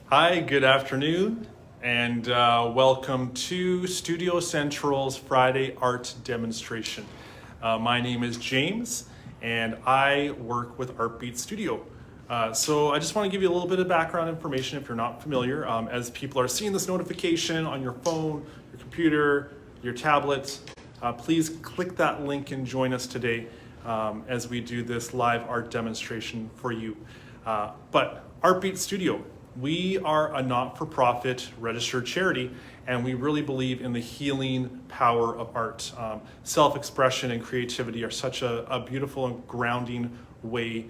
Hi, good afternoon, and welcome to Studio Central's Friday art demonstration. My name is James, and I work with Artbeat Studio. So I just want to give you a little bit of background information if you're not familiar. As people are seeing this notification on your phone, your computer, your tablet, please click that link and join us today as we do this live art demonstration for you. But Artbeat Studio, we are a not-for-profit registered charity, and we really believe in the healing power of art. Self-expression and creativity are such a beautiful and grounding way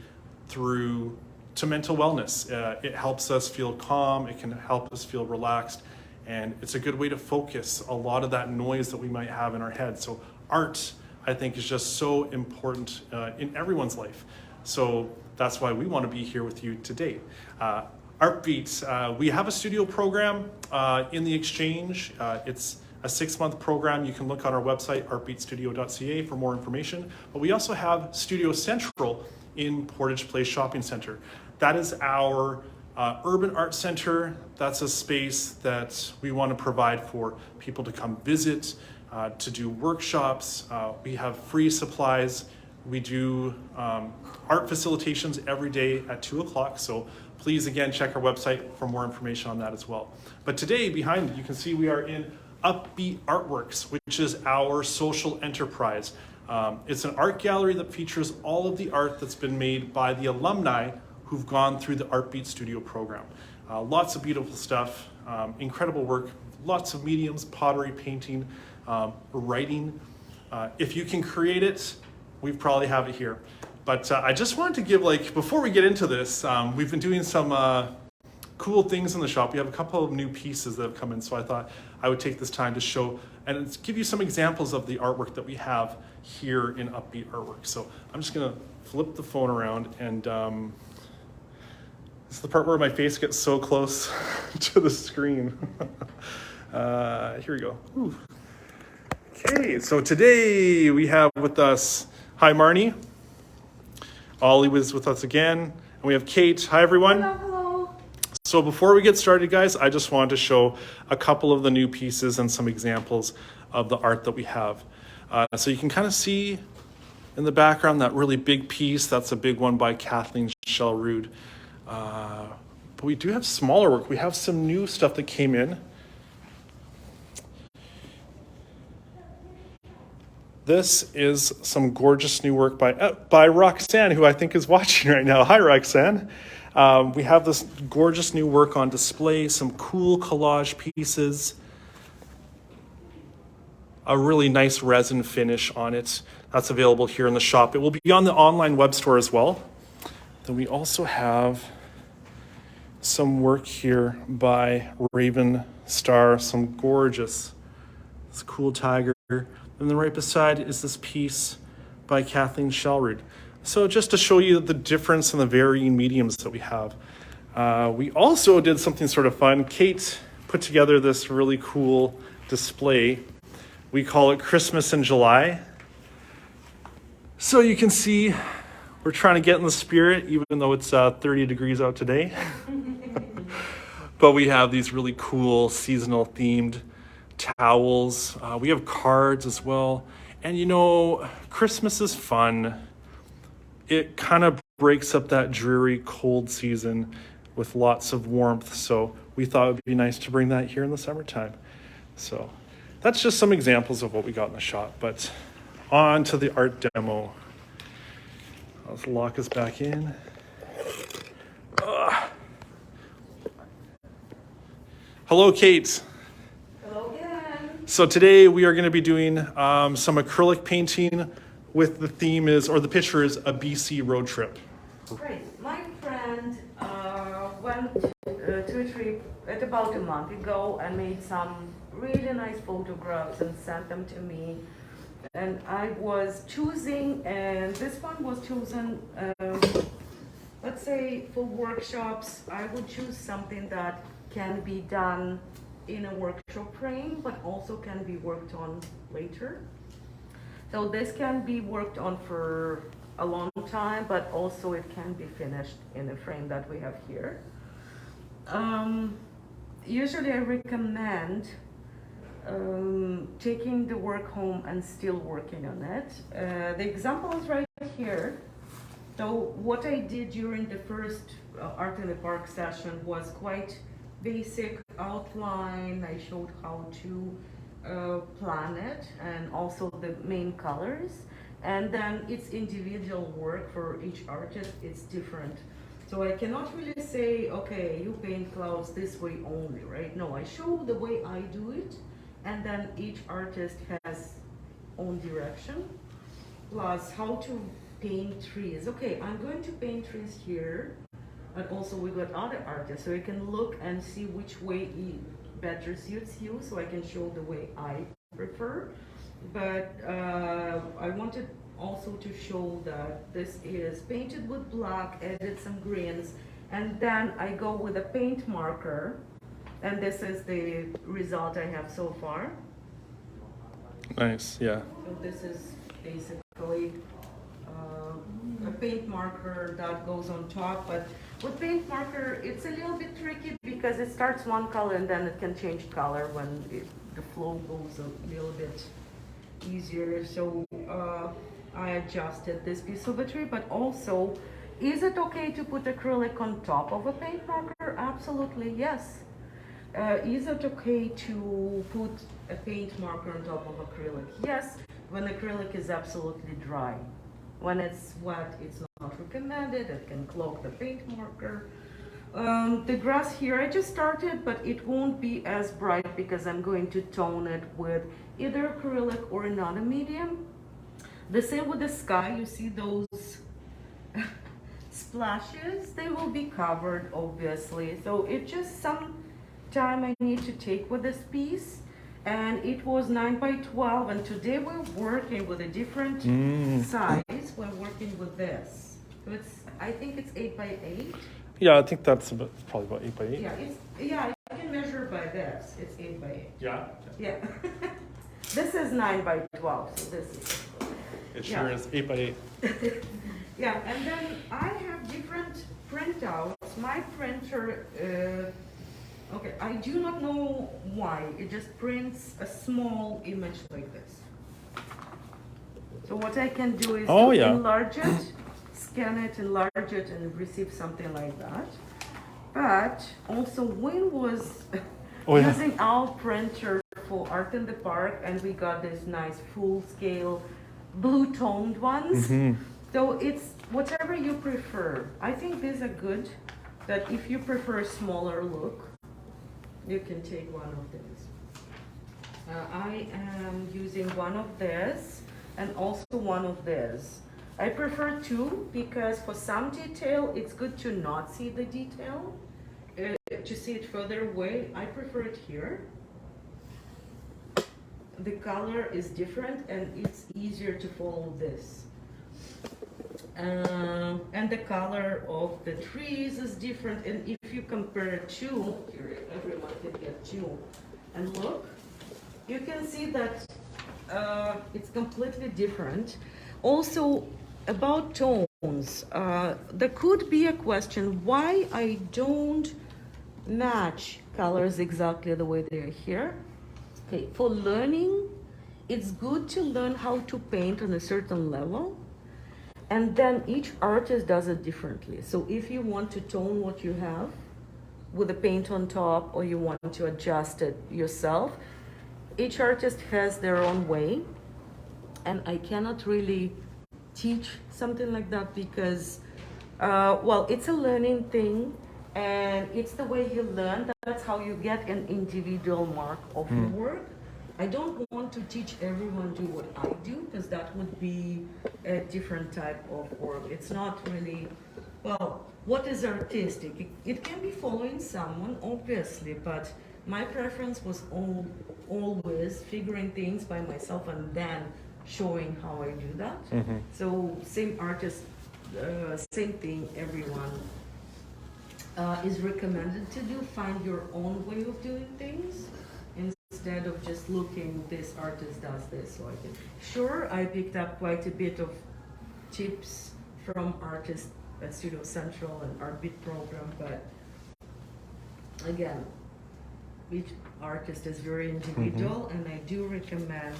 through to mental wellness. It helps us feel calm, it can help us feel relaxed, and it's a good way to focus a lot of that noise that we might have in our head. So art, I think, is just so important in everyone's life. So that's why we want to be here with you today. Artbeat, we have a studio program in the Exchange. It's a 6-month program. You can look on our website, artbeatstudio.ca, for more information. But we also have Studio Central in Portage Place Shopping Center. That is our urban art center. That's a space that we want to provide for people to come visit, to do workshops. We have free supplies. We do art facilitations every day at 2 o'clock. So please, again, check our website for more information on that as well. But today, behind you can see we are in Upbeat Artworks, which is our social enterprise. It's an art gallery that features all of the art that's been made by the alumni who've gone through the Artbeat Studio program. Lots of beautiful stuff, incredible work, lots of mediums, pottery, painting, writing. If you can create it, we probably have it here. But I just wanted to give, before we get into this, we've been doing some cool things in the shop. We have a couple of new pieces that have come in, so I thought I would take this time to show and give you some examples of the artwork that we have here in Upbeat Artwork. So I'm just gonna flip the phone around, and this is the part where my face gets so close to the screen. Here we go. Ooh. Okay, so today we have with us, hi Marnie. Ollie was with us again, and we have Kate. Hi everyone. Hello. So before we get started, guys, I just wanted to show a couple of the new pieces and some examples of the art that we have. So you can kind of see in the background that really big piece. That's a big one by Kathleen Shellrood. But we do have smaller work. We have some new stuff that came in. This is some gorgeous new work by Roxanne, who I think is watching right now. Hi, Roxanne. We have this gorgeous new work on display, some cool collage pieces, a really nice resin finish on it. That's available here in the shop. It will be on the online web store as well. Then we also have some work here by Raven Star, some gorgeous, this cool tiger. And then right beside is this piece by Kathleen Shellrood. So just to show you the difference in the varying mediums that we have. We also did something sort of fun. Kate put together this really cool display. We call it Christmas in July. So you can see we're trying to get in the spirit, even though it's 30 degrees out today. But we have these really cool seasonal themed towels. We have cards as well. And you know, Christmas is fun. It kind of breaks up that dreary cold season with lots of warmth. So we thought it would be nice to bring that here in the summertime. So that's just some examples of what we got in the shop. But on to the art demo. Let's lock us back in. Hello, Kate. So today we are going to be doing some acrylic painting with the theme is, or the picture is, a BC road trip. Great. My friend went to a trip at about a month ago and made some really nice photographs and sent them to me. And I was choosing, and this one was chosen, let's say for workshops, I would choose something that can be done in a workshop frame, but also can be worked on later. So this can be worked on for a long time, but also it can be finished in the frame that we have here. Usually I recommend taking the work home and still working on it. The example is right here. So what I did during the first Art in the Park session was quite basic outline. I showed how to plan it and also the main colors. And then it's individual work for each artist, it's different. So I cannot really say, okay, you paint clouds this way only, right? No, I show the way I do it, and then each artist has own direction. Plus how to paint trees. Okay, I'm going to paint trees here, and also we got other artists, so you can look and see which way better suits you, so I can show the way I prefer. But I wanted also to show that this is painted with black, added some greens, and then I go with a paint marker, and this is the result I have so far. Nice, yeah. So this is basically a paint marker that goes on top, but with paint marker it's a little bit tricky because it starts one color and then it can change color when the flow goes a little bit easier. So I adjusted this piece of the tree, but also, is it okay to put acrylic on top of a paint marker? Absolutely, yes. Is it okay to put a paint marker on top of acrylic? Yes, when acrylic is absolutely dry. When it's wet, it's not recommended. It can clog the paint marker. The grass here, I just started, but it won't be as bright because I'm going to tone it with either acrylic or another medium. The same with the sky. You see those splashes? They will be covered, obviously. So it's just some time I need to take with this piece. And it was 9 by 12, and today we're working with a different size. We're working with this. So it's, I think it's 8 by 8. Yeah, I think that's probably about 8 by 8. Yeah, you can measure by this. It's 8 by 8. Yeah? Yeah. This is 9 by 12, so this is. It sure is 8 by 8. Yeah, and then I have different printouts. My printer, okay, I do not know why. It just prints a small image like this. So what I can do is enlarge it, scan it, enlarge it, and receive something like that. But also, Wayne was using our printer for Art in the Park, and we got this nice full-scale blue toned ones. So it's whatever you prefer. I think these are good, that if you prefer a smaller look, you can take one of these. I am using one of this and also one of this. I prefer two because for some detail, it's good to not see the detail, to see it further away. I prefer it here. The color is different and it's easier to follow this. And the color of the trees is different. And if you compare two, here everyone can get two, and look, you can see that it's completely different. Also, about tones, there could be a question why I don't match colors exactly the way they're here. Okay, for learning, it's good to learn how to paint on a certain level, and then each artist does it differently. So if you want to tone what you have with the paint on top, or you want to adjust it yourself, each artist has their own way, and I cannot really teach something like that because, well, it's a learning thing, and it's the way you learn. That's how you get an individual mark of your work. I don't want to teach everyone do what I do because that would be a different type of work. It's not really, well, what is artistic? It can be following someone, obviously, but my preference was always figuring things by myself and then showing how I do that. So same artist, same thing, everyone is recommended to do. Find your own way of doing things instead of just looking, this artist does this, so I can. Sure, I picked up quite a bit of tips from artists at Studio Central and Art Beat program, but again, each artist is very individual, and I do recommend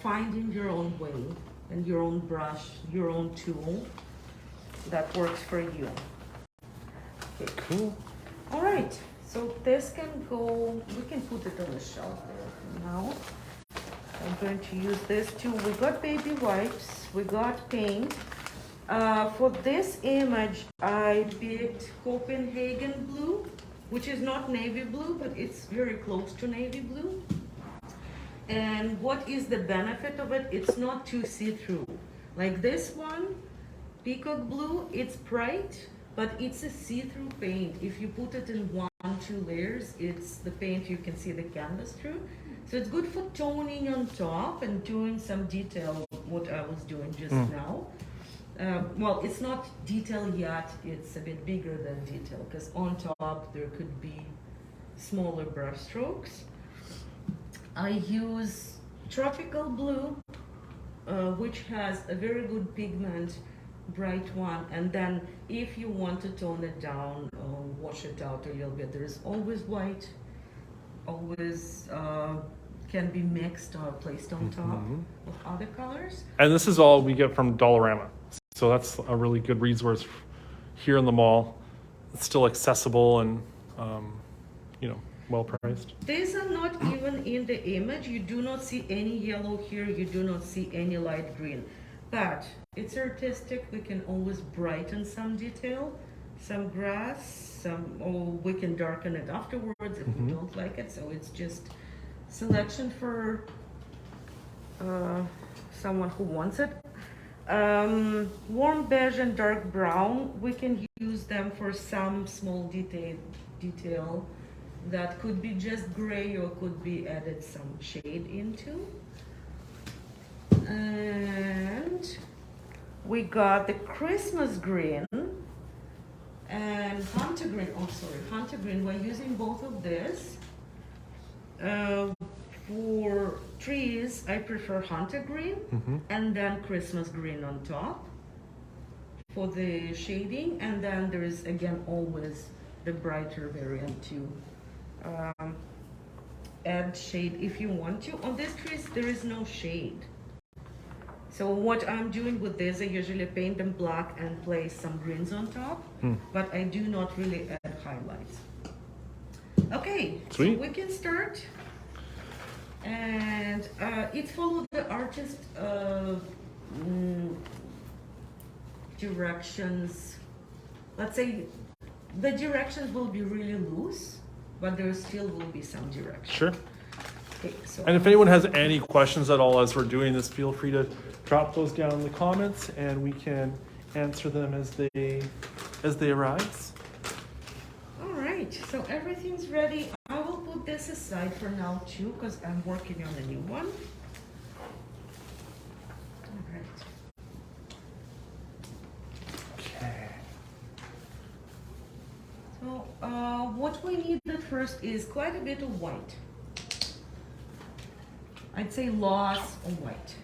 finding your own way and your own brush, your own tool that works for you. Okay. Cool. All right, so this can go, we can put it on the shelf there now. I'm going to use this too. We got baby wipes, we got paint. For this image, I picked Copenhagen blue, which is not navy blue, but it's very close to navy blue. And what is the benefit of it? It's not too see-through. Like this one, peacock blue, it's bright, but it's a see-through paint. If you put it in 1-2 layers, it's the paint you can see the canvas through. So it's good for toning on top and doing some detail, what I was doing just now. Well, it's not detail yet, it's a bit bigger than detail, because on top there could be smaller brush strokes. I use tropical blue, which has a very good pigment, bright one, and then if you want to tone it down or wash it out a little bit, there is always white, always can be mixed or placed on top of other colors. And this is all we get from Dollarama. So that's a really good resource here in the mall. It's still accessible and, well priced. These are not even in the image. You do not see any yellow here. You do not see any light green. But it's artistic. We can always brighten some detail, some grass, or we can darken it afterwards if we don't like it. So it's just selection for someone who wants it. Warm beige and dark brown, we can use them for some small detail that could be just gray or could be added some shade into. And we got the Christmas green and hunter green. Oh, sorry, hunter green. We're using both of this. For trees, I prefer hunter green and then Christmas green on top for the shading. And then there is again always the brighter variant to add shade if you want to. On these trees, there is no shade. So what I'm doing with this, I usually paint them black and place some greens on top, but I do not really add highlights. Okay, sweet. So we can start. And it follows the artist directions. Let's say the directions will be really loose, but there still will be some direction. Sure. Okay, so And if anyone has any questions at all as we're doing this, feel free to drop those down in the comments and we can answer them as they arise. all right, so everything's ready. I will put this aside for now too, because I'm working on a new one. All right. Okay. So what we need at first is quite a bit of white. I'd say lots of white.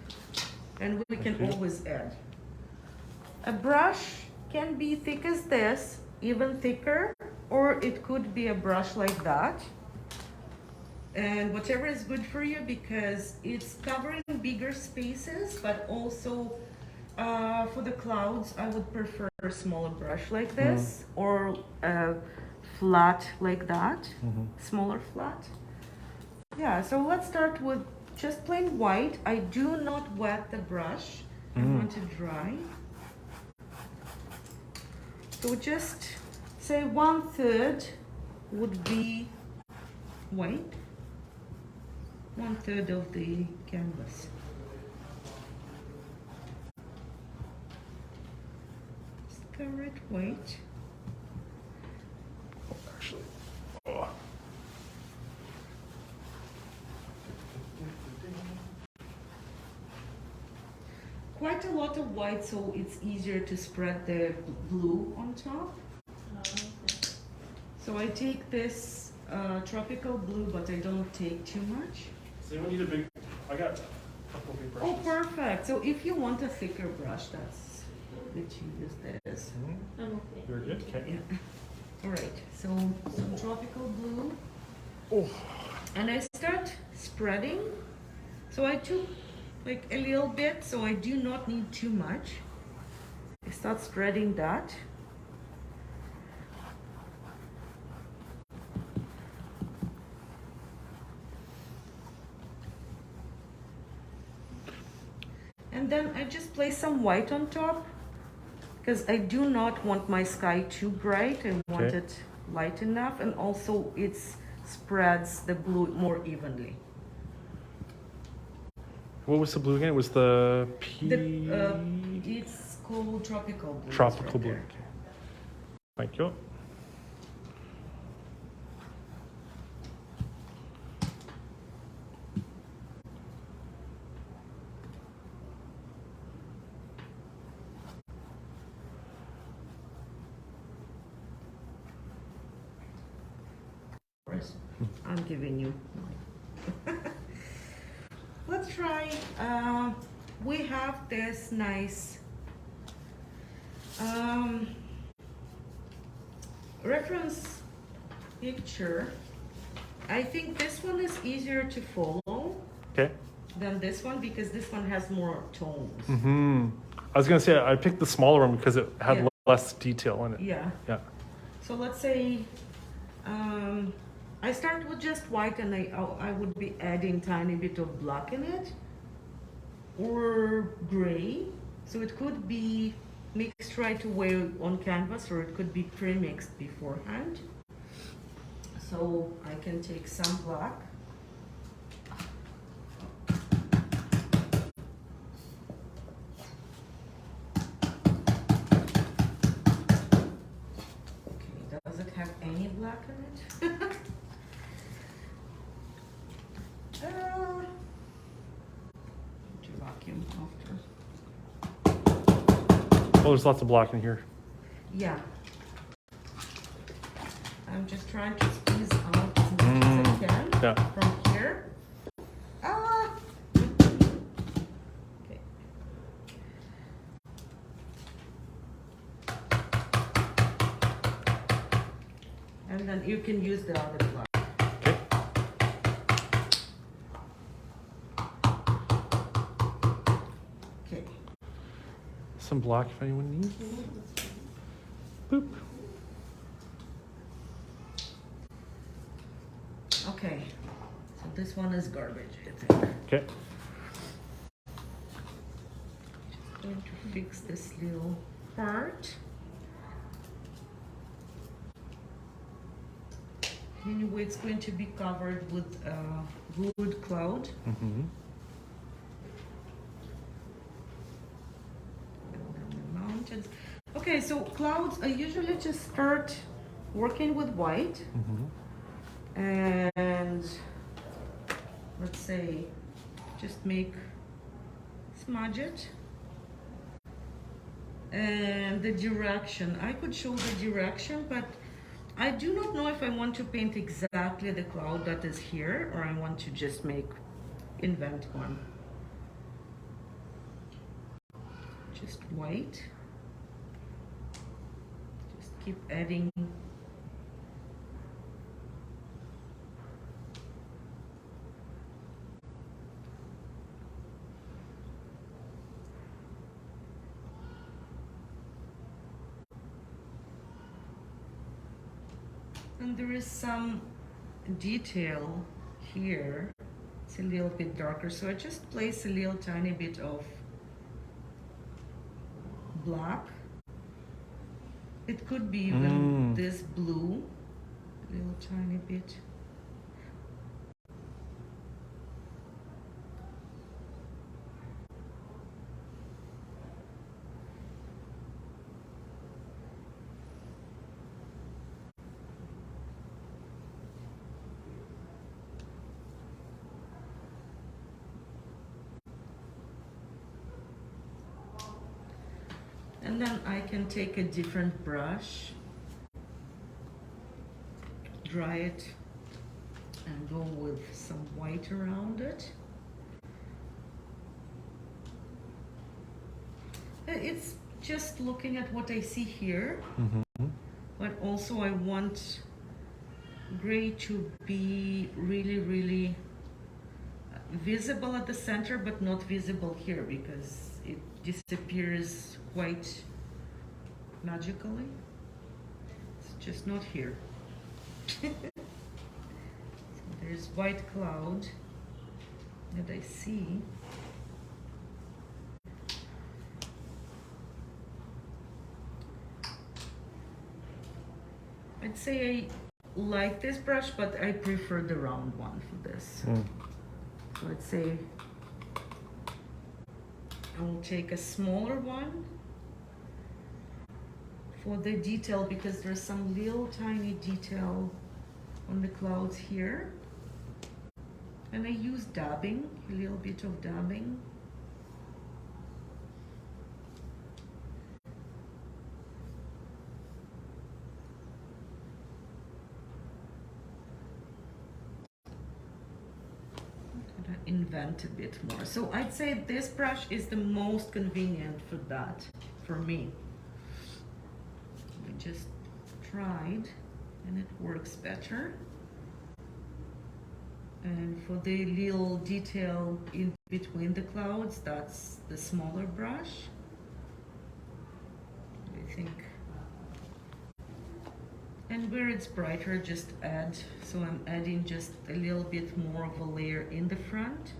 And we can always add. A brush can be thick as this, even thicker, or it could be a brush like that. And whatever is good for you, because it's covering bigger spaces, but also for the clouds, I would prefer a smaller brush like this, or a flat like that, smaller flat. Yeah, so let's start with just plain white. I do not wet the brush. I want to dry. So just say 1/3 would be white. 1/3 of the canvas. Just cover it white. Actually, oh. Quite a lot of white, so it's easier to spread the blue on top. So I take this tropical blue, but I don't take too much. Does anyone need a big? I got a couple big brushes. Oh, perfect. So if you want a thicker brush, that's good to use this. I'm okay. You're good. Okay. Yeah. All right, so some tropical blue. Oh. And I start spreading. So I took like a little bit, so I do not need too much. I start spreading that. And then I just place some white on top because I do not want my sky too bright. I want Okay. it light enough, and also it spreads the blue more evenly. What was the blue again? It was the It's called tropical blue. tropical right blue. there. Okay. Thank you. I'm giving you. Let's try. We have this nice reference picture. I think this one is easier to follow Okay. than this one because this one has more tones. I was gonna say I picked the smaller one because it had Yeah. less detail in it. Yeah. Yeah. So let's say I start with just white, and I would be adding tiny bit of black in it or gray. So it could be mixed right away on canvas, or it could be pre-mixed beforehand. So I can take some black. Okay, does it have any black in it? To vacuum after. Oh, there's lots of black in here. Yeah. I'm just trying to squeeze out as much as I can Yeah. from here. Ah! Okay. And then you can use the other black. Okay. Okay. Some black if anyone needs. Boop. Okay. So this one is garbage, I think. Okay. Just going to fix this little part. Anyway, it's going to be covered with wood cloud. Mm-hmm. And then the mountains. Okay, so clouds, I usually just start working with white. Mm-hmm. And let's say just smudge it. And the direction, I could show the direction, but I do not know if I want to paint exactly the cloud that is here, or I want to just invent one. Just white. Just keep adding. And there is some detail here. It's a little bit darker, so I just place a little tiny bit of black. It could be even this blue, a little tiny bit. And then I can take a different brush, dry it, and go with some white around it. It's just looking at what I see here. Mm-hmm. but also I want gray to be really, really visible at the center, but not visible here because it disappears quite magically. It's just not here. So there's white cloud that I see. I'd say I like this brush, but I prefer the round one for this. So I'd say I will take a smaller one for the detail because there's some little tiny detail on the clouds here. And I use dabbing, a little bit of dabbing. Invent a bit more. So I'd say this brush is the most convenient for that, for me. I just tried and it works better. And for the little detail in between the clouds, that's the smaller brush. I think. And where it's brighter, just add. So I'm adding just a little bit more of a layer in the front.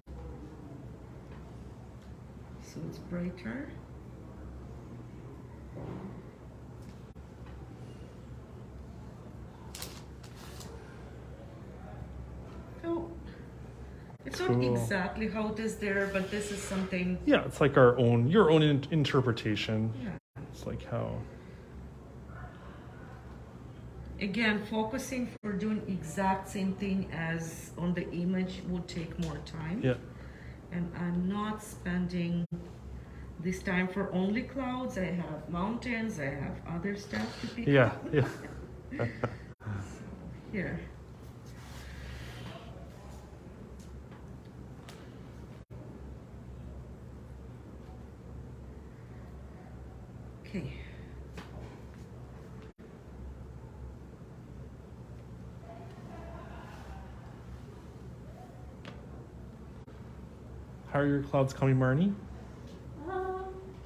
So it's brighter. So it's not exactly how it is there, but this is something. Yeah, it's like your own interpretation. Yeah. It's like how. Again, focusing for doing exact same thing as on the image would take more time. Yeah. And I'm not spending this time for only clouds. I have mountains, I have other stuff to pick Yeah, up. yeah. So, here. Okay. How are your clouds coming, Marnie?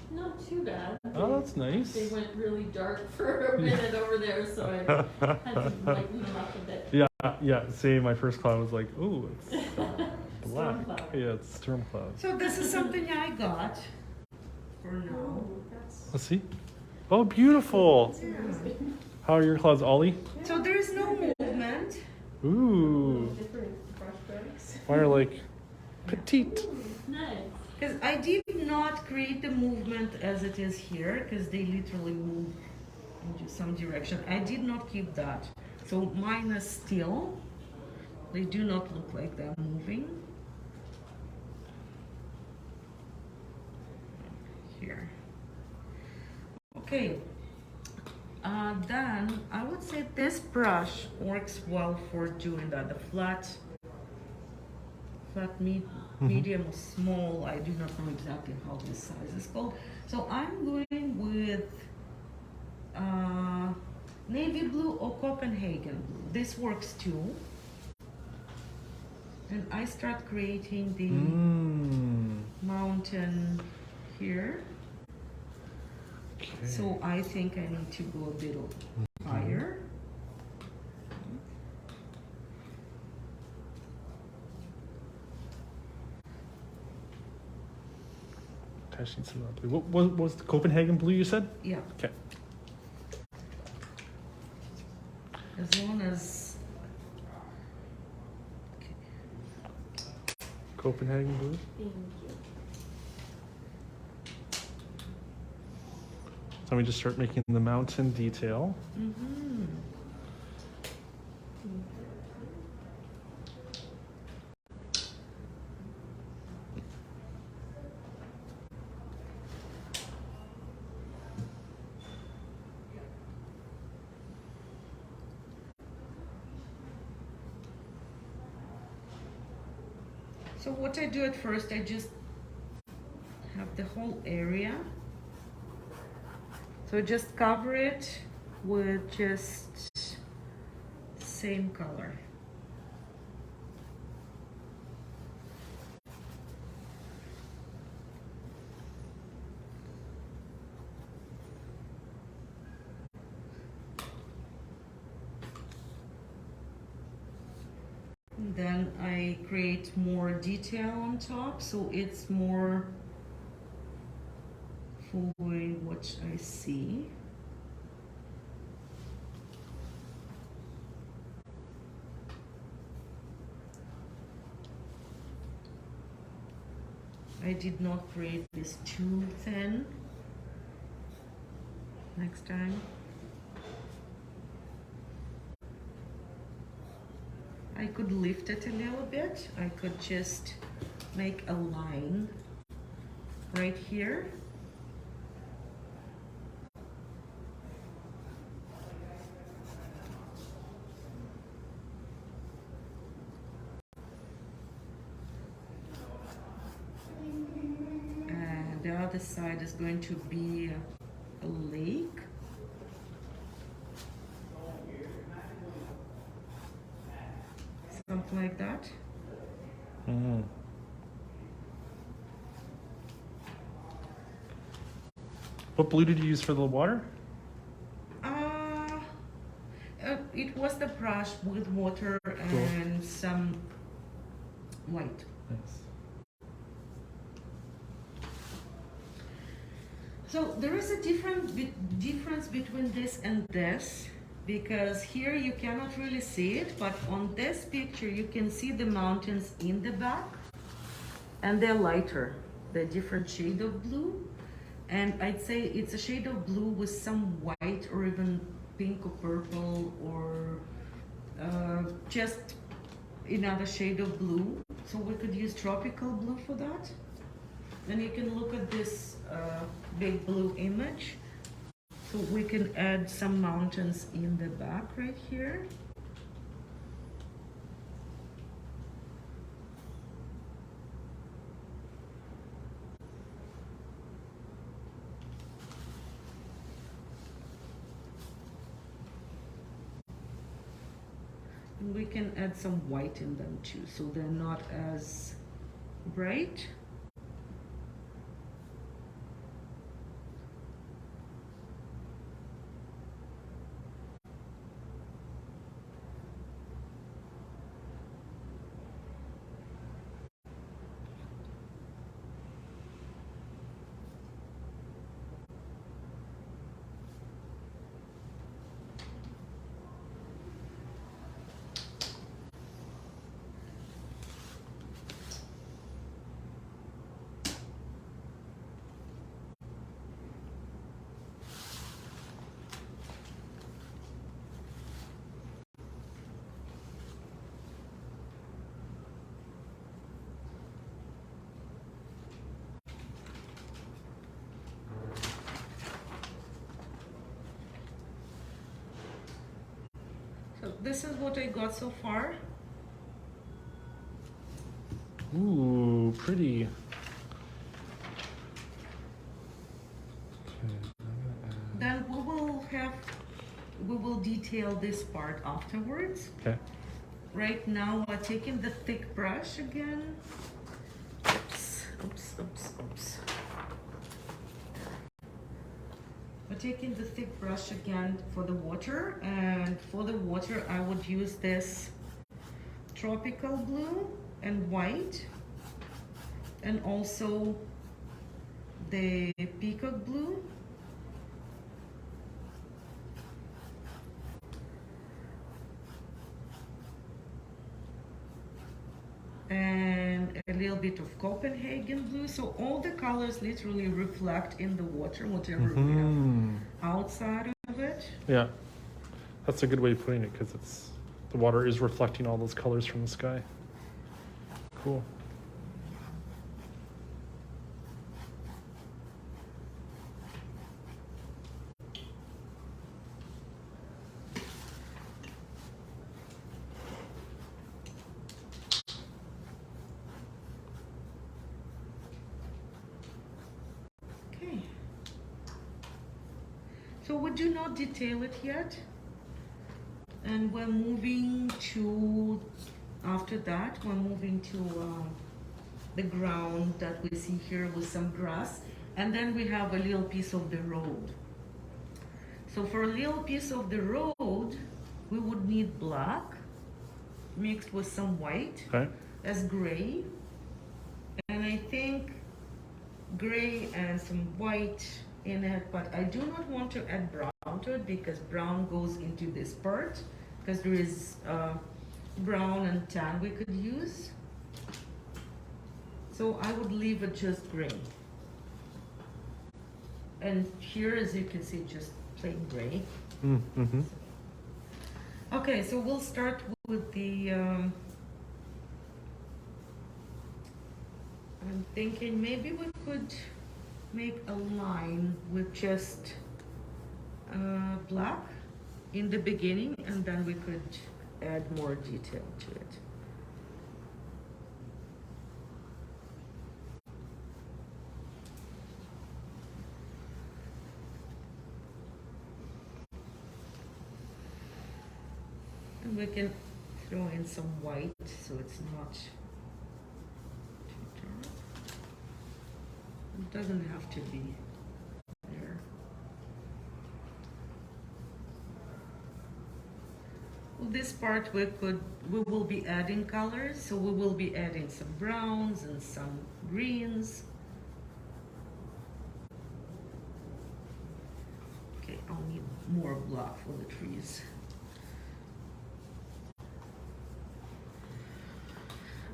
Not too bad. Oh, that's nice. They went really dark for a minute over there, so I had to lighten them up a bit. Yeah. See, my first cloud was like, ooh, it's black. Storm cloud. Yeah, it's storm cloud. So this is something I got for now. Oh, that's Let's see. Oh, beautiful. How are your clouds, Ollie? So there is no movement. Ooh, different brush strokes. mine are like petite. Nice. Because I did not create the movement as it is here, because they literally move into some direction. I did not keep that. So mine is still. They do not look like they're moving. Here. Okay. Then I would say this brush works well for doing that. The flat medium or small. I do not know exactly how this size is called. So I'm going with navy blue or Copenhagen blue. This works too. And I start creating the mountain here. Okay. So I think I need to go a bit higher. Attaching some of that blue. What was the Copenhagen blue you said? Yeah, Okay. as long as. Okay. Copenhagen blue. Thank you. So we just start making the mountain detail. Mm-hmm. So what I do at first, I just have the whole area. So just cover it with just same color. And then I create more detail on top, so it's more following what I see. I did not create this too thin. Next time. I could lift it a little bit. I could just make a line right here. And the other side is going to be a lake. Something like that. Mm. What blue did you use for the water? It was the brush with water and some white. Nice. So there is a difference between this and this, because here you cannot really see it, but on this picture you can see the mountains in the back, and they're lighter. They're different shade of blue, and I'd say it's a shade of blue with some white or even pink or purple or just another shade of blue. So we could use tropical blue for that. And you can look at this big blue image. So we can add some mountains in the back right here. And we can add some white in them too, so they're not as bright. So this is what I got so far. Ooh, pretty. Then we will detail this part afterwards. Okay. Right now we're taking the thick brush again. Oops. We're taking the thick brush again for the water, and for the water I would use this tropical blue and white, and also the peacock blue. And a little bit of Copenhagen blue. So all the colors literally reflect in the water, whatever we have outside of it. Yeah, that's a good way of putting it, because the water is reflecting all those colors from the sky. Cool. So So we do not detail it yet. And we're moving to, after that, we're moving to the ground that we see here with some grass. And then we have a little piece of the road. So for a little piece of the road, we would need black mixed with some white as gray. And I think gray and some white in it, but I do not want to add brown to it because brown goes into this part, because there is brown and tan we could use. So I would leave it just gray. And here, as you can see, just plain gray. Mm-hmm. Okay, so we'll start with the, I'm thinking maybe we could make a line with just black in the beginning, and then we could add more detail to it. And we can throw in some white so it's not too dark. It doesn't have to be there. Well, this part we will be adding colors, so we will be adding some browns and some greens. Okay, I'll need more black for the trees.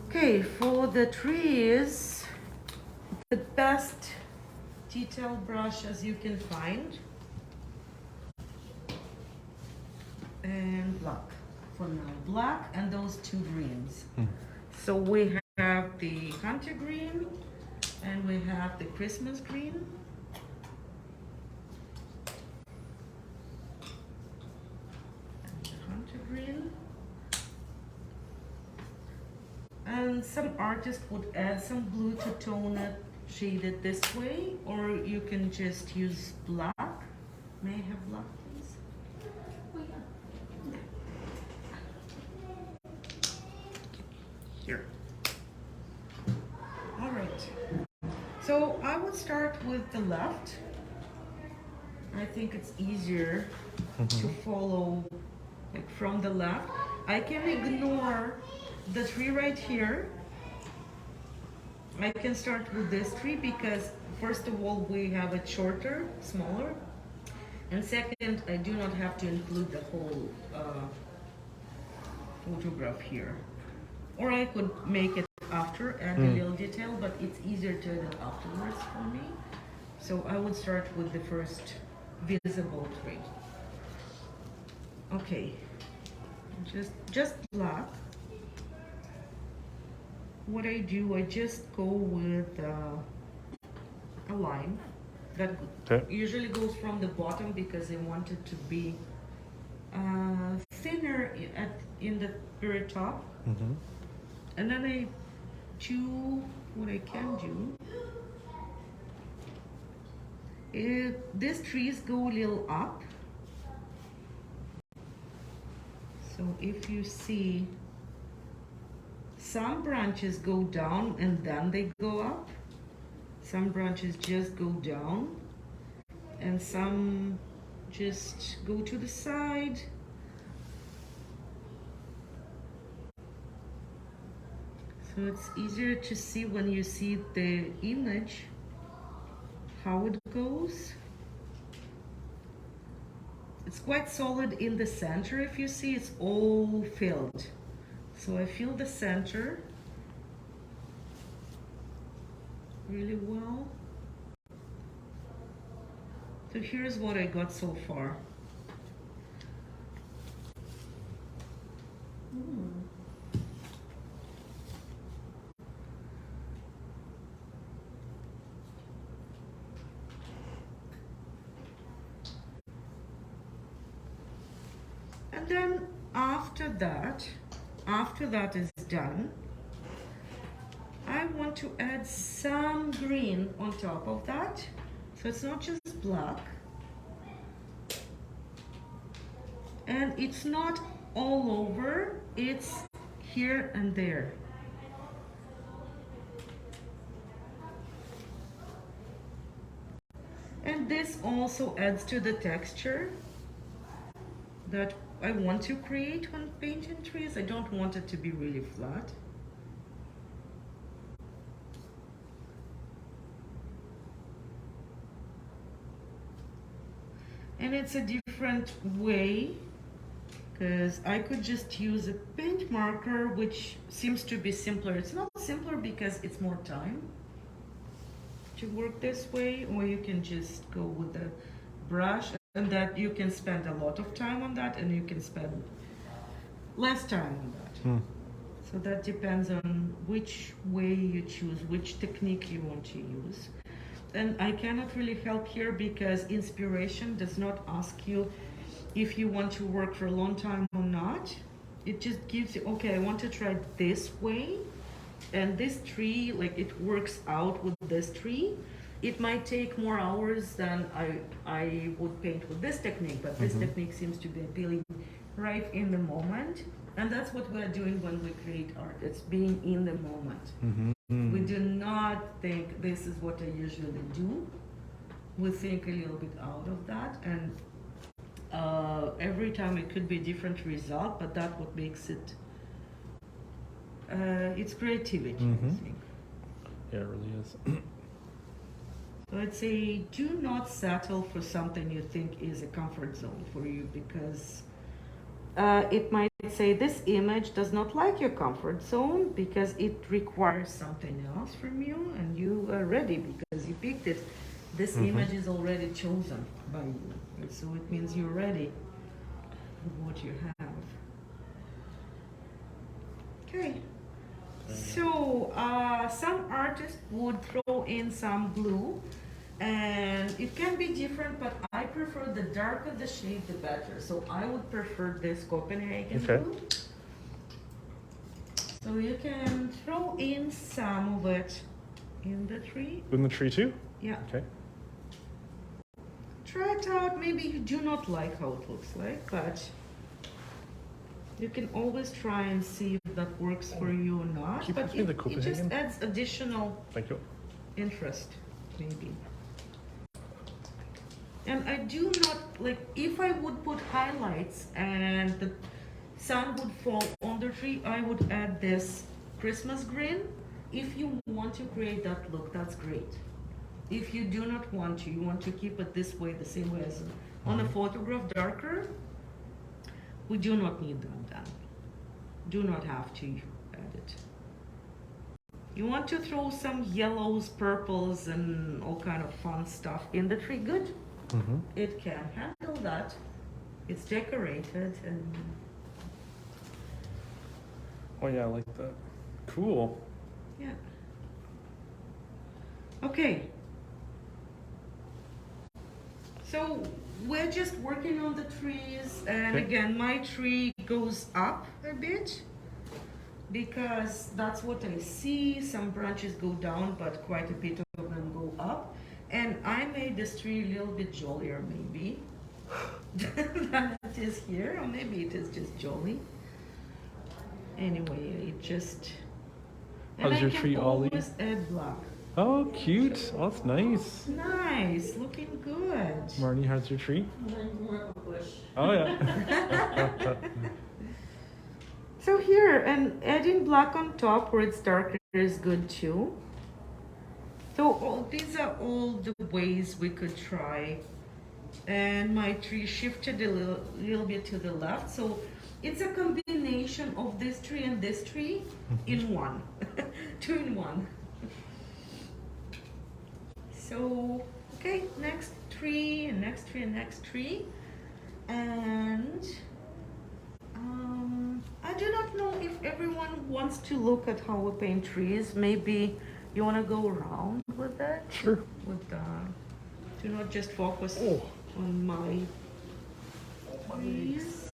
Okay, for the trees, the best detail brush as you can find, and black for now, black and those two greens. So we have the hunter green and we have the Christmas green. And the hunter green. And some artists would add some blue to tone it, shade it this way, or you can just use black. May I have black, please? Oh, yeah. Here. All right. So I would start with the left. I think it's easier to follow like from the left. I can ignore the tree right here. I can start with this tree because first of all we have it shorter, smaller, and second I do not have to include the whole photograph here. Or I could make it after, add a little detail, but it's easier to add it afterwards for me. So I would start with the first visible tree. Okay, just black. What I do, I just go with a line that usually goes from the bottom because I want it to be thinner in the very top. And then I do what I can do. If these trees go a little up, so if you see, some branches go down and then they go up. Some branches just go down and some just go to the side. So it's easier to see when you see the image how it goes. It's quite solid in the center. If you see, it's all filled. So I feel the center really well. So here's what I got so far. And then after that is done, I want to add some green on top of that. So it's not just black. And it's not all over, it's here and there. And this also adds to the texture that I want to create when painting trees. I don't want it to be really flat. And it's a different way, because I could just use a paint marker, which seems to be simpler. It's not simpler because it's more time to work this way, or you can just go with the brush, and that you can spend a lot of time on that, and you can spend less time on that. So that depends on which way you choose, which technique you want to use. And I cannot really help here because inspiration does not ask you if you want to work for a long time or not. It just gives you, okay, I want to try this way, and this tree, like, it works out with this tree. It might take more hours than I would paint with this technique, but this technique seems to be appealing right in the moment. And that's what we're doing when we create art. It's being in the moment. We do not think this is what I usually do. We think a little bit out of that, and every time it could be a different result, but that's what makes it, it's creativity, I think. Yeah, it really is. So I'd say do not settle for something you think is a comfort zone for you, because it might say this image does not like your comfort zone because it requires something else from you, and you are ready because you picked it. This image is already chosen by you, so it means you're ready with what you have. Okay. So some artists would throw in some glue, and it can be different, but I prefer the darker the shade, the better. So I would prefer this Copenhagen glue. So you can throw in some of it in the tree. In the tree too? Yeah. Okay. Try it out. Maybe you do not like how it looks like, but you can always try and see if that works for you or not. Keep But me the it Copenhagen. just adds additional Thank you. interest, maybe. And I do not, like, if I would put highlights and the sun would fall on the tree, I would add this Christmas green. If you want to create that look, that's great. If you do not want to, you want to keep it this way, the same way as on a photograph, darker, we do not need them then. Do not have to add it. You want to throw some yellows, purples, and all kind of fun stuff in the tree, good. It can handle that. It's decorated, and Oh yeah, I like that. Cool. yeah. Okay. So we're just working on the trees, and again, my tree goes up a bit because that's what I see. Some branches go down, but quite a bit of them go up. And I made this tree a little bit jollier, maybe, than it is here, or maybe it is just jolly. Anyway, it just. How's your tree, Ollie? Always add black. Oh, cute. Oh, that's nice. Nice, looking good. Marnie, how's your tree? Mine's more of a bush. Oh yeah. So here, and adding black on top where it's darker is good too. So these are all the ways we could try. And my tree shifted a little bit to the left. So it's a combination of this tree and this tree in one, 2 in 1. So, okay, next tree, and next tree, and next tree. And I do not know if everyone wants to look at how we paint trees. Maybe you want to go around with that? Sure. With do not just focus on my trees.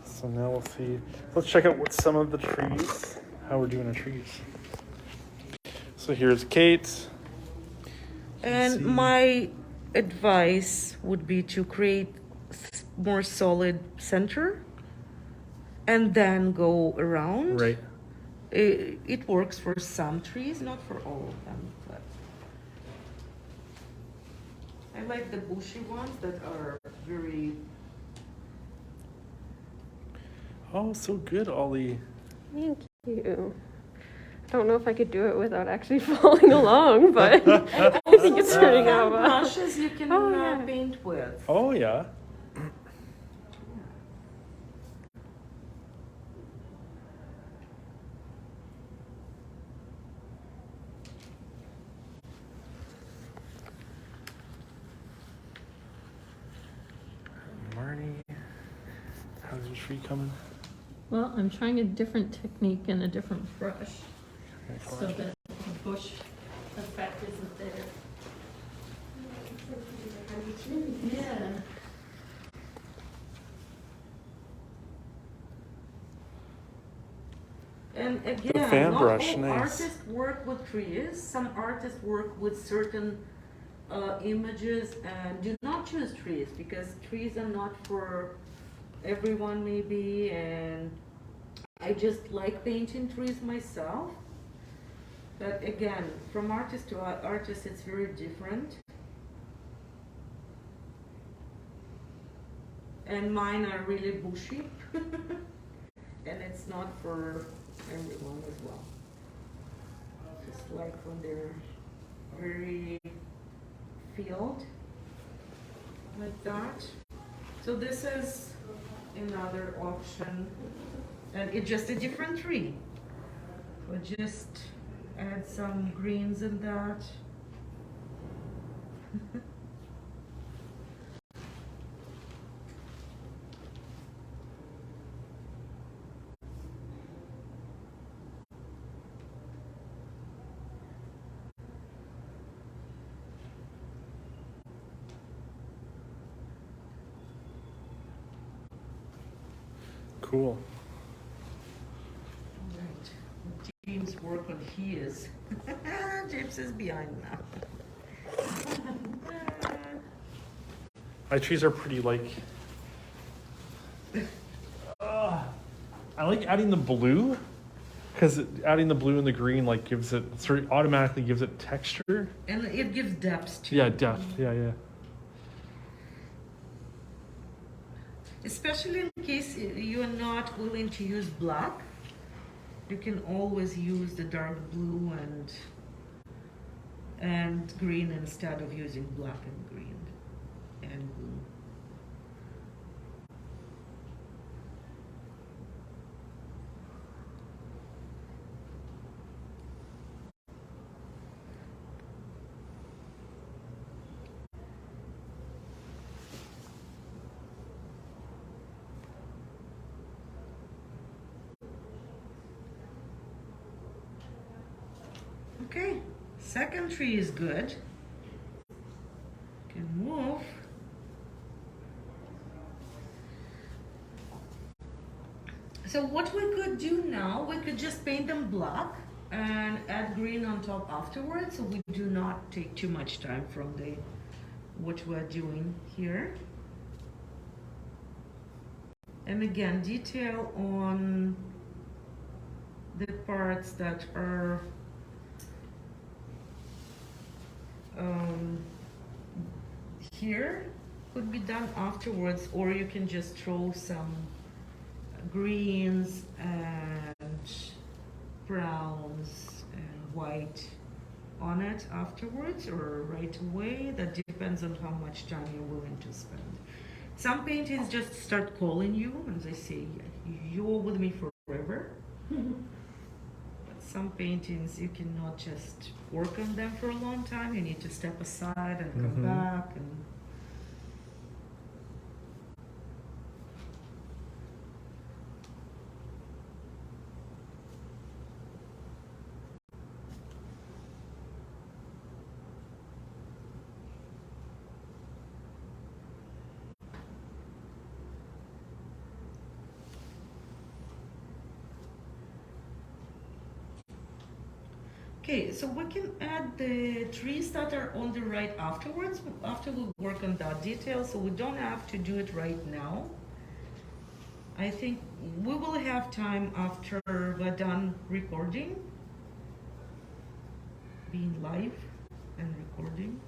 So now we'll see. Let's check out what some of the trees, how we're doing our trees. So here's Kate. And see. my advice would be to create more solid center and then go around. Right. It works for some trees, not for all of them, but I like the bushy ones that are very. Oh, so good, Ollie. Thank you. I don't know if I could do it without actually following along, but I think it's turning out well. Brushes you can Oh, yeah. paint with. Oh, yeah. Marnie, how's your tree coming? Well, I'm trying a different technique and a different brush Okay, so come on. that the bush effect isn't there. Yeah. And again, fan not brush, all nice. artists work with trees. Some artists work with certain images and do not choose trees because trees are not for everyone maybe, and I just like painting trees myself. But again, from artist to artist, it's very different. And mine are really bushy. And it's not for everyone as well. Just like when they're very filled like that. So this is another option, and it's just a different tree. So just add some greens in that. Cool. Alright, James work on his. James is behind now. My trees are pretty like. I like adding the blue, because adding the blue and the green like gives it sort of automatically gives it texture. And it gives depth too. Yeah, depth. Yeah, yeah. Especially in case you are not willing to use black, you can always use the dark blue and green instead of using black and green and blue. Okay, second tree is good. Can move. So what we could do now, we could just paint them black and add green on top afterwards, so we do not take too much time from the what we're doing here. And again, detail on the parts that are here could be done afterwards, or you can just throw some greens and browns and white on it afterwards or right away. That depends on how much time you're willing to spend. Some paintings just start calling you and they say, you're with me forever. But some paintings, you cannot just work on them for a long time. You need to step aside and come back. And Okay, so we can add the trees that are on the right afterwards, after we work on that detail, so we don't have to do it right now. I think we will have time after we're done recording, being live and recording.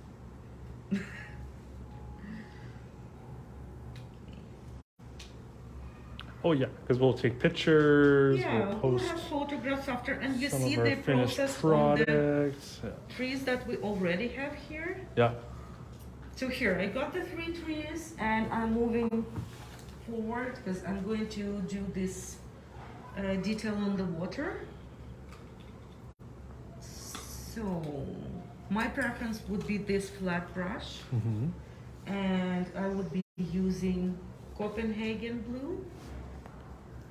Oh yeah, because we'll take pictures, Yeah, we'll we'll post have photographs after, and you some see of our the finished process on the products. trees that we already have here. Yeah. So here, I got the 3 trees, and I'm moving forward because I'm going to do this detail on the water. So my preference would be this flat brush, Mm-hmm. and I would be using Copenhagen blue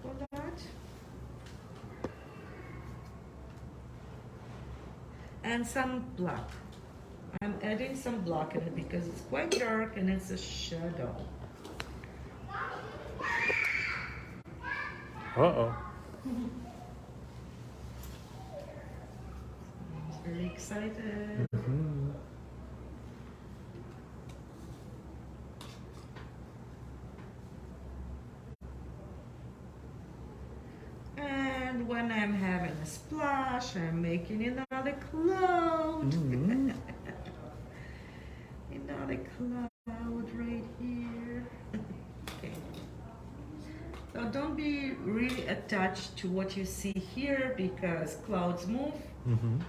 for that. And some black. I'm adding some black in it because it's quite dark and it's a shadow. Uh-oh. I'm very excited. Mm-hmm. And when I'm having a splash, I'm making another cloud. Mm-hmm. Another cloud right here. Okay. So don't be really attached to what you see here because clouds move. Mm-hmm.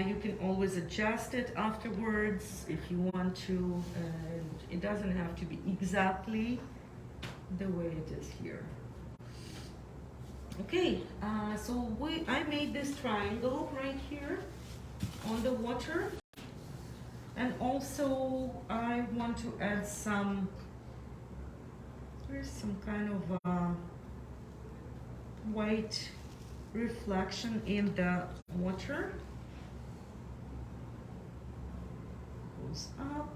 You can always adjust it afterwards if you want to, and it doesn't have to be exactly the way it is here. Okay, so I made this triangle right here on the water, and also I want to add there's some kind of white reflection in the water. Goes up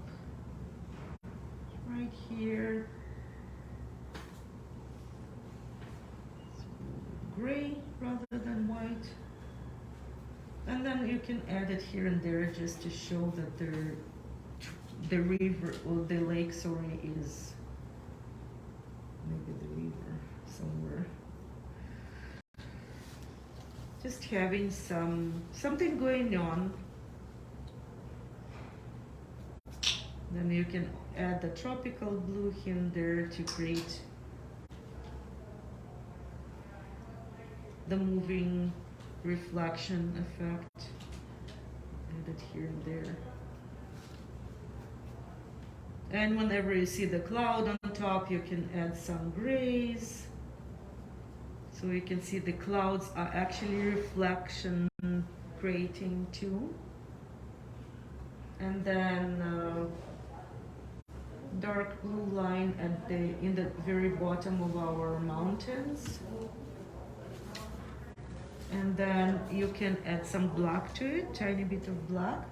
right here. Gray rather than white, and then you can add it here and there just to show that the river or the lake, sorry, is maybe the river somewhere. Just having something going on. Then you can add the tropical blue here and there to create the moving reflection effect. Add it here and there. And whenever you see the cloud on top, you can add some grays. So you can see the clouds are actually reflection creating too. And then dark blue line in the very bottom of our mountains. And then you can add some black to it, tiny bit of black.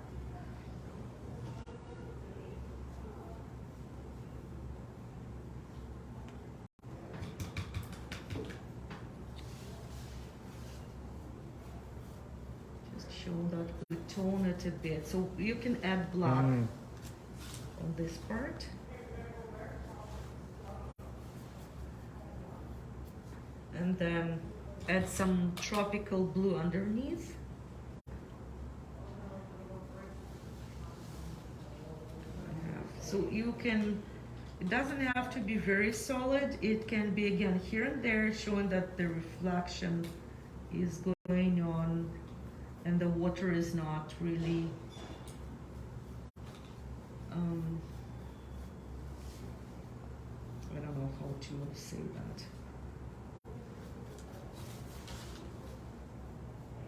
Just show that we tone it a bit. So you can add black on this part. And then add some tropical blue underneath. So you can, it doesn't have to be very solid. It can be again here and there showing that the reflection is going on and the water is not really I don't know how to say that.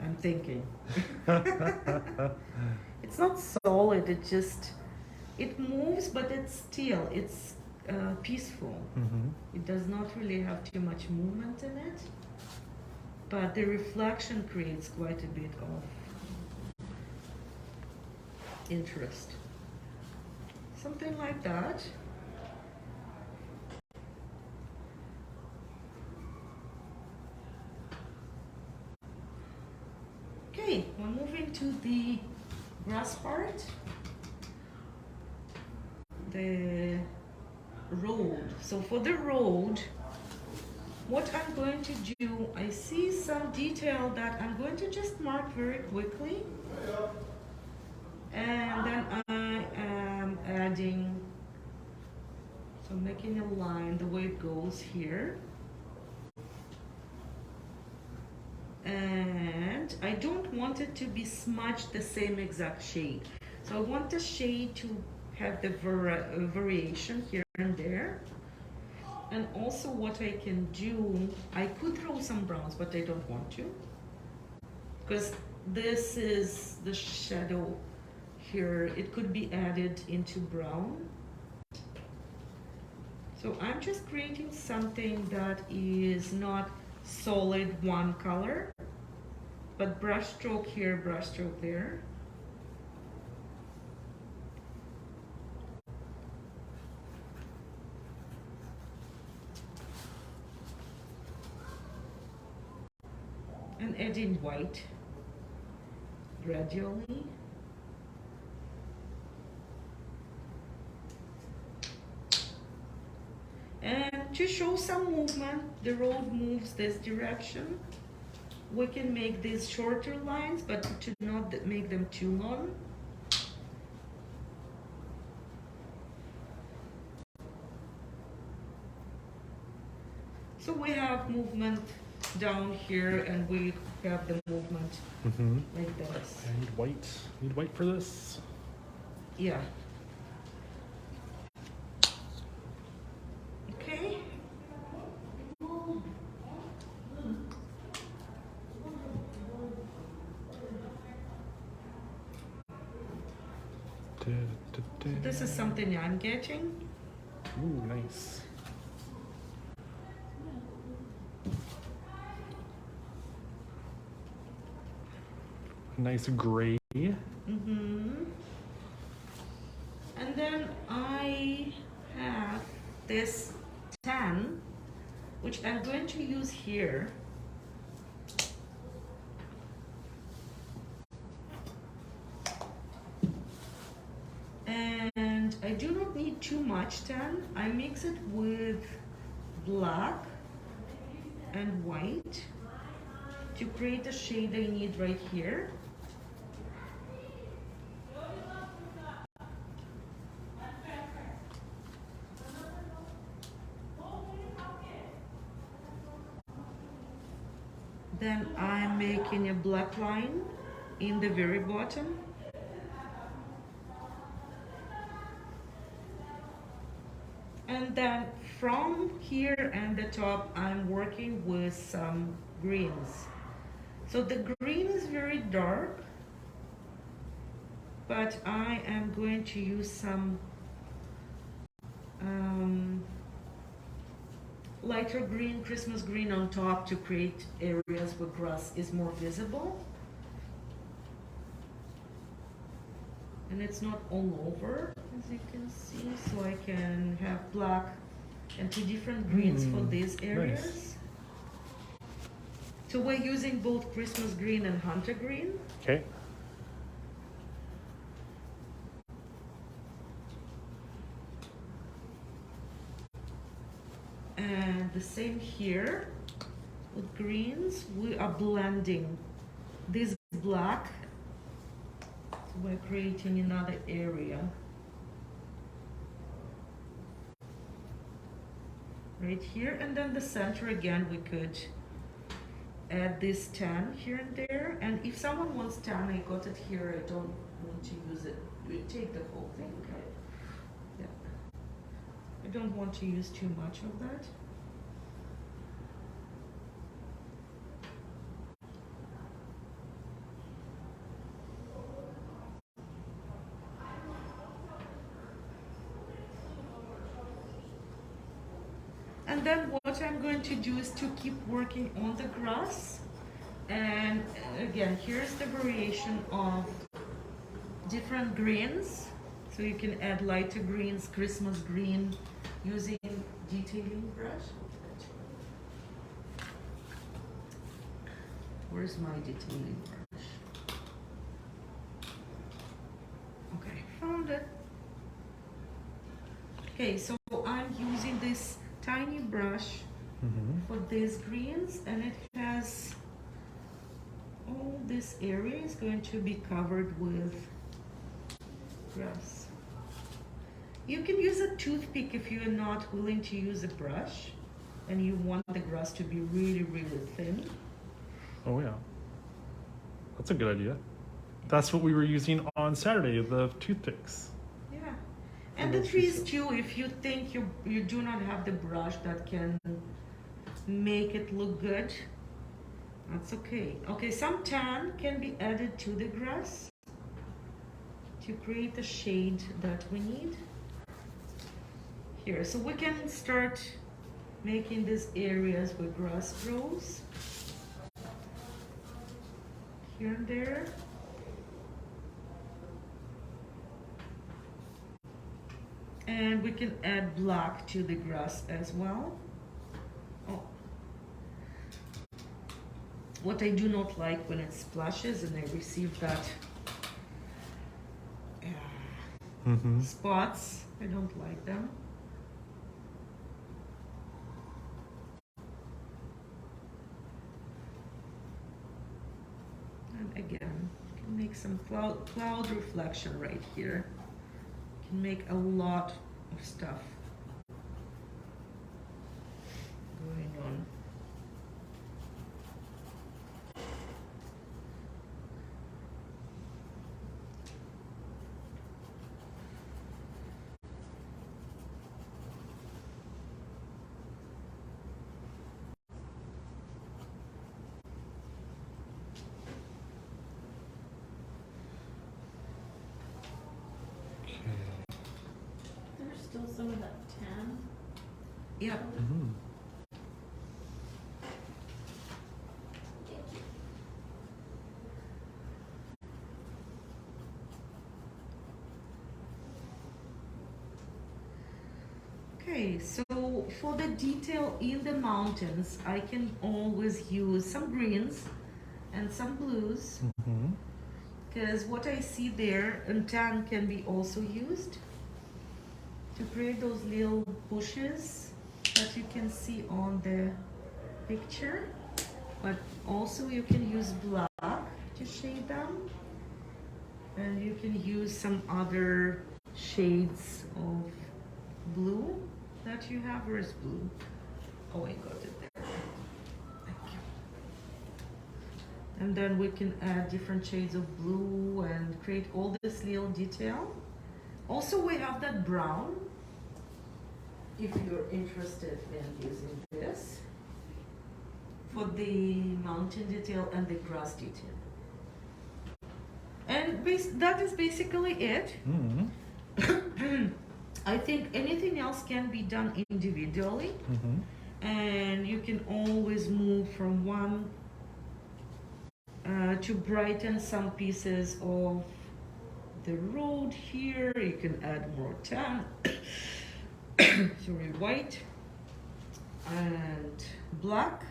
I'm thinking. It's not solid, it moves, but it's still, it's peaceful. Mm-hmm. It does not really have too much movement in it, but the reflection creates quite a bit of interest. Something like that. Okay, one more into the grass part, the road. So for the road, what I'm going to do, I see some detail that I'm going to just mark very quickly. And then I am adding, so making a line the way it goes here. And I don't want it to be smudged the same exact shade. So I want the shade to have the variation here and there. And also what I can do, I could throw some browns, but I don't want to. Because this is the shadow here. It could be added into brown. So I'm just creating something that is not solid one color, but brush stroke here, brush stroke there. And adding white gradually. And to show some movement, the road moves this direction. We can make these shorter lines, but to not make them too long. So we have movement down here, and we have the movement like this. I need white. Need white for this. Yeah. Okay. This is something I'm getting. Ooh, nice. Nice gray. And then I have this tan, which I'm going to use here. And I do not need too much tan. I mix it with black and white to create the shade I need right here. Then I'm making a black line in the very bottom. And then from here and the top, I'm working with some greens. So the green is very dark, but I am going to use some lighter green, Christmas green on top to create areas where grass is more visible. And it's not all over, as you can see, so I can have black and two different greens for these areas. Nice. So we're using both Christmas green and hunter green. Okay. And the same here with greens. We are blending this black. We're creating another area right here, and then the center again we could add this tan here and there. And if someone wants tan, I got it here. I don't want to use it. We take the whole thing. Okay. Yeah. I don't want to use too much of that. And then what I'm going to do is to keep working on the grass. And again, here's the variation of different greens. So you can add lighter greens, Christmas green, using detailing brush. Where's my detailing brush? found it. Okay, so I'm using this tiny brush for these greens, and it has all this area is going to be covered with grass. You can use a toothpick if you're not willing to use a brush and you want the grass to be really, really thin. Oh yeah, that's a good idea. That's what we were using on Saturday, the toothpicks. Yeah. And the trees too, if you think you do not have the brush that can make it look good, that's okay. Okay, some tan can be added to the grass to create the shade that we need. Here, so we can start making these areas where grass grows. Here and there. And we can add black to the grass as well. Oh. What I do not like when it splashes and I receive that spots, I don't like them. And again, you can make some cloud reflection right here. Can make a lot of stuff going on. There's still some of that tan. Yeah. Okay, so for the detail in the mountains, I can always use some greens and some blues, because what I see there, and tan can be also used to create those little bushes that you can see on the picture, but also you can use black to shade them, and you can use some other shades of blue that you have. Where is blue? Oh, I got it there. Thank you. And then we can add different shades of blue and create all this little detail. Also, we have that brown, if you're interested in using this for the mountain detail and the grass detail. And that is basically it. I think anything else can be done individually, and you can always move from one to brighten some pieces of the road here. You can add more tan, sorry, white and black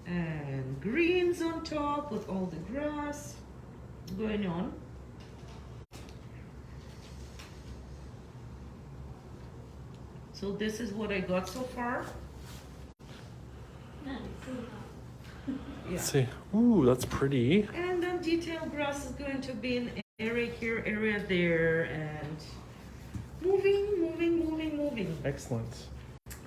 and greens on top with all the grass going on. So this is what I got so far. Nice. Yeah. Let's see. Ooh, that's pretty. And then detail grass is going to be an area here, area there, and moving. Excellent.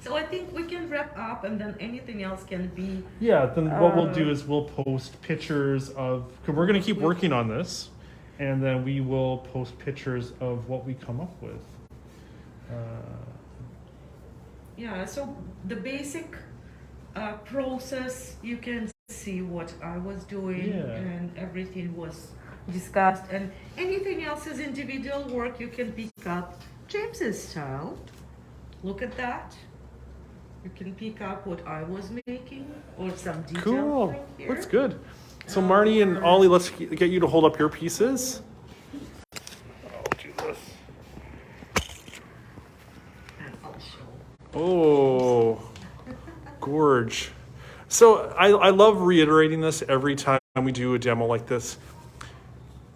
So I think we can wrap up, and then anything else can be. Yeah, then what we'll do is we'll post pictures of, because we're going to keep working on this, and then we will post pictures of what we come up with. Yeah, so the basic process, you can see what I was doing, and everything was discussed, and anything else is individual work. You can pick up James's style. Look at that. You can pick up what I was making, or some detail. Cool. Right here. That's good. So Marnie and Ollie, let's get you to hold up your pieces. I'll do this. And I'll show. Oh, gorge. So I love reiterating this every time we do a demo like this.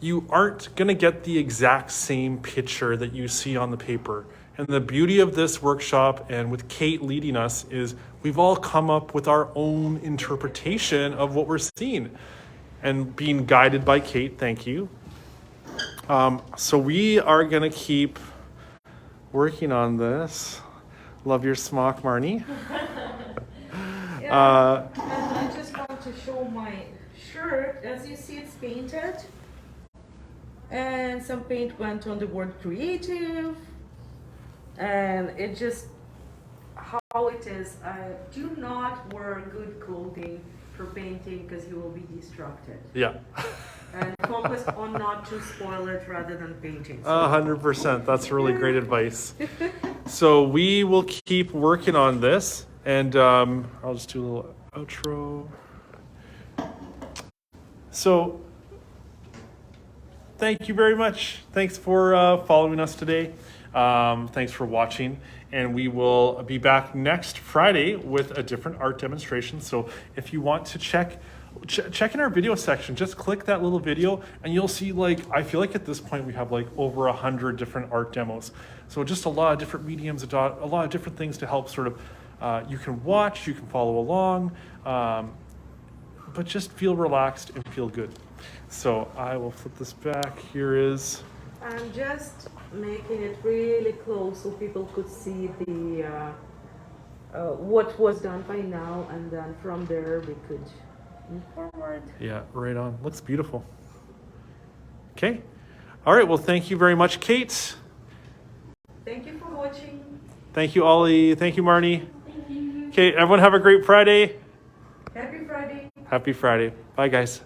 you aren't going to get the exact same picture that you see on the paper. And the beauty of this workshop, and with Kate leading us, is we've all come up with our own interpretation of what we're seeing. And being guided by Kate, thank you. So we are going to keep working on this. Love your smock, Marnie. Yeah, and I just want to show my shirt. As you see, it's painted. And some paint went on the word creative. And it just, how it is, do not wear good clothing for painting because you will be distracted. Yeah. And focus on not to spoil it rather than painting. So 100%. That's really great advice. So we will keep working on this, and I'll just do a little outro. So thank you very much. Thanks for following us today. Thanks for watching, and we will be back next Friday with a different art demonstration. So if you want to check in our video section, just click that little video and you'll see, like, I feel like at this point we have like over 100 different art demos. So just a lot of different mediums, a lot of different things to help sort of, you can watch, you can follow along, but just feel relaxed and feel good. So I will flip this back. Here is, I'm just making it really close so people could see the what was done by now, and then from there we could move forward. yeah, right on. Looks beautiful. Okay. All right. Well, thank you very much, Kate. Thank you for watching. Thank you, Ollie. Thank you, Marnie. Thank you. Okay, everyone have a great Friday. Happy Friday. Happy Friday. Bye, guys.